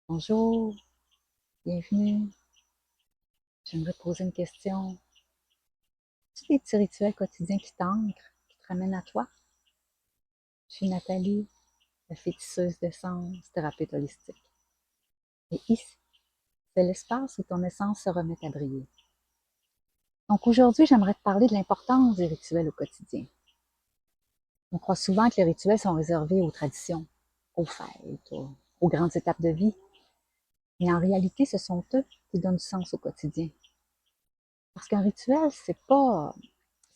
Bonjour, bienvenue. J'aimerais te poser une question. As-tu des petits rituels quotidiens qui t'ancrent, qui te ramènent à toi? Je suis Nathalie, la féticheuse d'essence, thérapeute holistique. Et ici, c'est l'espace où ton essence se remet à briller. Donc aujourd'hui, j'aimerais te parler de l'importance des rituels au quotidien. On croit souvent que les rituels sont réservés aux traditions, aux fêtes, aux grandes étapes de vie. Mais en réalité, ce sont eux qui donnent du sens au quotidien. Parce qu'un rituel, c'est pas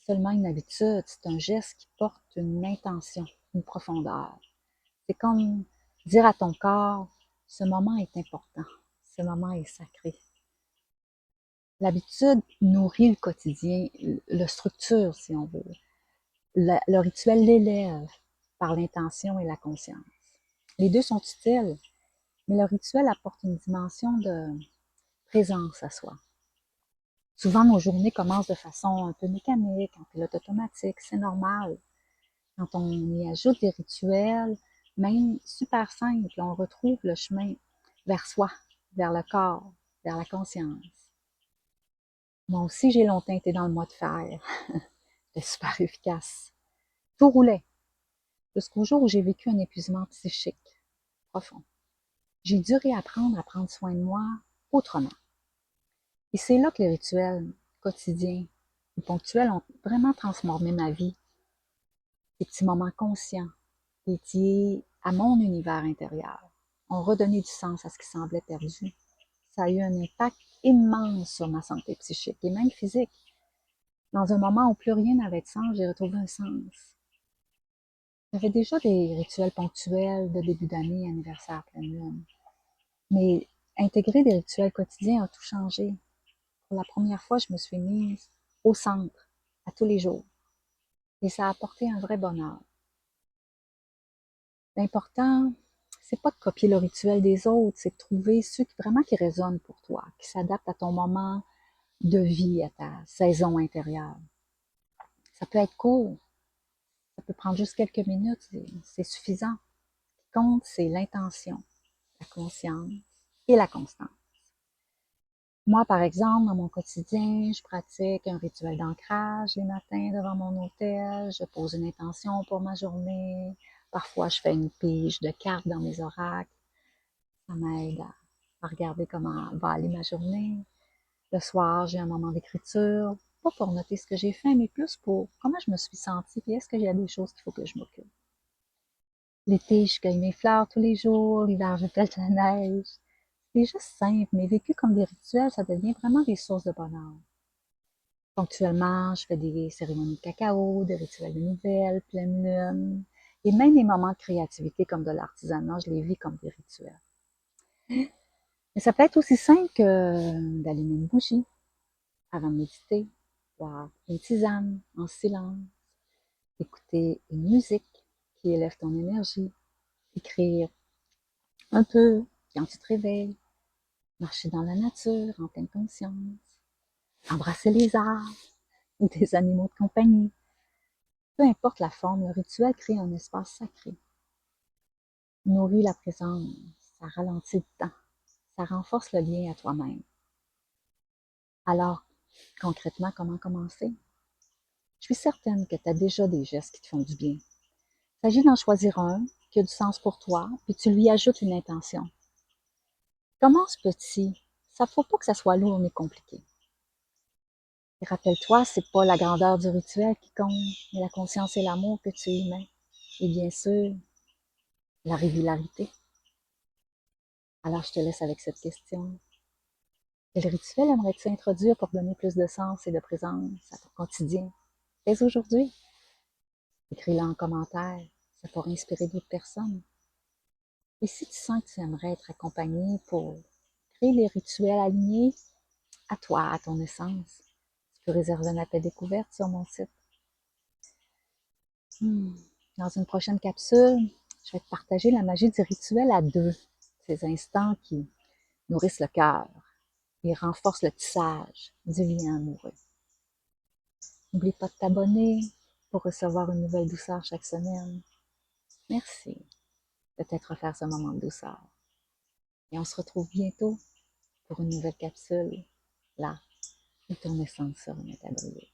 seulement une habitude, c'est un geste qui porte une intention, une profondeur. C'est comme dire à ton corps, ce moment est important, ce moment est sacré. L'habitude nourrit le quotidien, le structure si on veut. Le rituel l'élève par l'intention et la conscience. Les deux sont utiles, mais le rituel apporte une dimension de présence à soi. Souvent, nos journées commencent de façon un peu mécanique, en pilote automatique, c'est normal. Quand on y ajoute des rituels, même super simples, on retrouve le chemin vers soi, vers le corps, vers la conscience. Moi aussi, j'ai longtemps été dans le mode fer. C'était super efficace. Tout roulait. Jusqu'au jour où j'ai vécu un épuisement psychique profond. J'ai dû réapprendre à prendre soin de moi autrement. Et c'est là que les rituels quotidiens ou ponctuels ont vraiment transformé ma vie. Des petits moments conscients, dédiés à mon univers intérieur, ont redonné du sens à ce qui semblait perdu. Ça a eu un impact immense sur ma santé psychique et même physique. Dans un moment où plus rien n'avait de sens, j'ai retrouvé un sens. J'avais déjà des rituels ponctuels de début d'année, anniversaire, pleine lune. Mais intégrer des rituels quotidiens a tout changé. Pour la première fois, je me suis mise au centre, à tous les jours. Et ça a apporté un vrai bonheur. L'important, c'est pas de copier le rituel des autres, c'est de trouver ceux qui vraiment qui résonnent pour toi, qui s'adaptent à ton moment de vie, à ta saison intérieure. Ça peut être court, ça peut prendre juste quelques minutes, c'est suffisant. Ce qui compte, c'est l'intention, la conscience et la constance. Moi, par exemple, dans mon quotidien, je pratique un rituel d'ancrage les matins devant mon hôtel, je pose une intention pour ma journée, parfois je fais une pige de cartes dans mes oracles. Ça m'aide à regarder comment va aller ma journée. Le soir, j'ai un moment d'écriture, pas pour noter ce que j'ai fait, mais plus pour comment je me suis sentie, puis est-ce qu'il y a des choses qu'il faut que je m'occupe. L'été, je cueille mes fleurs tous les jours, l'hiver, je pèle la neige. C'est juste simple, mais vécu comme des rituels, ça devient vraiment des sources de bonheur. Ponctuellement, je fais des cérémonies de cacao, des rituels de nouvelles, pleine lune, et même les moments de créativité comme de l'artisanat, je les vis comme des rituels. Mais ça peut être aussi simple que d'allumer une bougie avant de méditer, boire une tisane en silence, écouter une musique qui élève ton énergie, écrire un peu quand tu te réveilles, marcher dans la nature en pleine conscience, embrasser les arbres ou des animaux de compagnie. Peu importe la forme, le rituel crée un espace sacré, nourrit la présence, ça ralentit le temps, ça renforce le lien à toi-même. Alors, concrètement, comment commencer? Je suis certaine que tu as déjà des gestes qui te font du bien. Il s'agit d'en choisir un qui a du sens pour toi, puis tu lui ajoutes une intention. Commence petit. Ça ne faut pas que ça soit lourd ni compliqué. Et rappelle-toi, c'est pas la grandeur du rituel qui compte, mais la conscience et l'amour que tu y mets. Et bien sûr, la régularité. Alors, je te laisse avec cette question. Quel rituel aimerais-tu introduire pour donner plus de sens et de présence à ton quotidien? Dès aujourd'hui, écris-le en commentaire. Ça pourrait inspirer d'autres personnes. Et si tu sens que tu aimerais être accompagné pour créer les rituels alignés à toi, à ton essence, tu peux réserver un appel découverte sur mon site. Dans une prochaine capsule, je vais te partager la magie du rituel à deux. Ces instants qui nourrissent le cœur et renforcent le tissage du lien amoureux. N'oublie pas de t'abonner pour recevoir une nouvelle douceur chaque semaine. Merci de t'être offert ce moment de douceur. Et on se retrouve bientôt pour une nouvelle capsule, là où ton essence sera métabolisée.